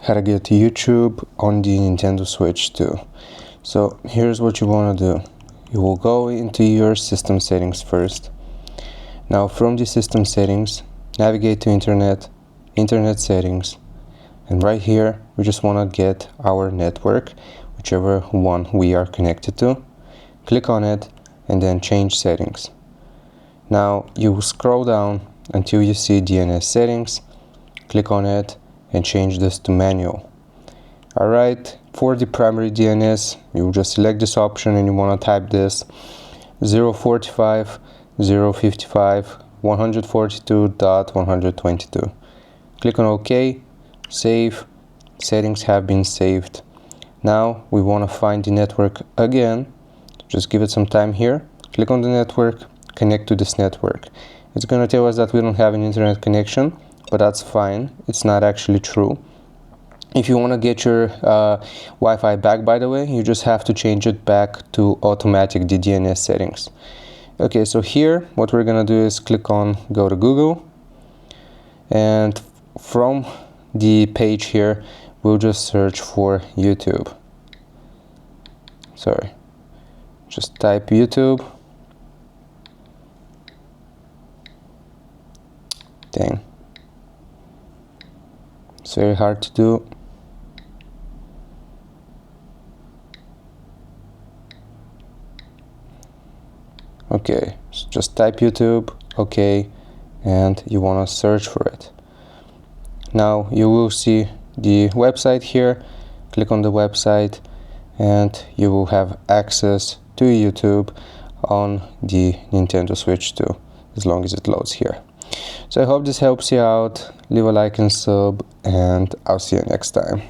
how to get YouTube on the Nintendo Switch 2. So here's what you want to do. You will go into your system settings first. Now from the system settings, navigate to internet settings, and right here we just want to get our network, whichever one we are connected to. Click on it and then change settings. Now you will scroll down until you see DNS settings. Click on it and change this to manual. Alright, for the primary DNS, you just select this option and you want to type this 045 055 142.122. Click on OK, save, settings have been saved. Now we want to find the network again. Just give it some time here. Click on the network, connect to this network. It's going to tell us that we don't have an internet connection, but that's fine. It's not actually true. If you want to get your Wi-Fi back, by the way, you just have to change it back to automatic DNS settings. Okay, so here what we're going to do is click on go to Google, and from the page here we'll just search for YouTube. Just type YouTube. Dang, it's very hard to do. Okay, so just type YouTube, okay, and you want to search for it. Now you will see the website here. Click on the website and you will have access to YouTube on the Nintendo Switch 2 as long as it loads here. So I hope this helps you out. Leave a like and sub, and I'll see you next time.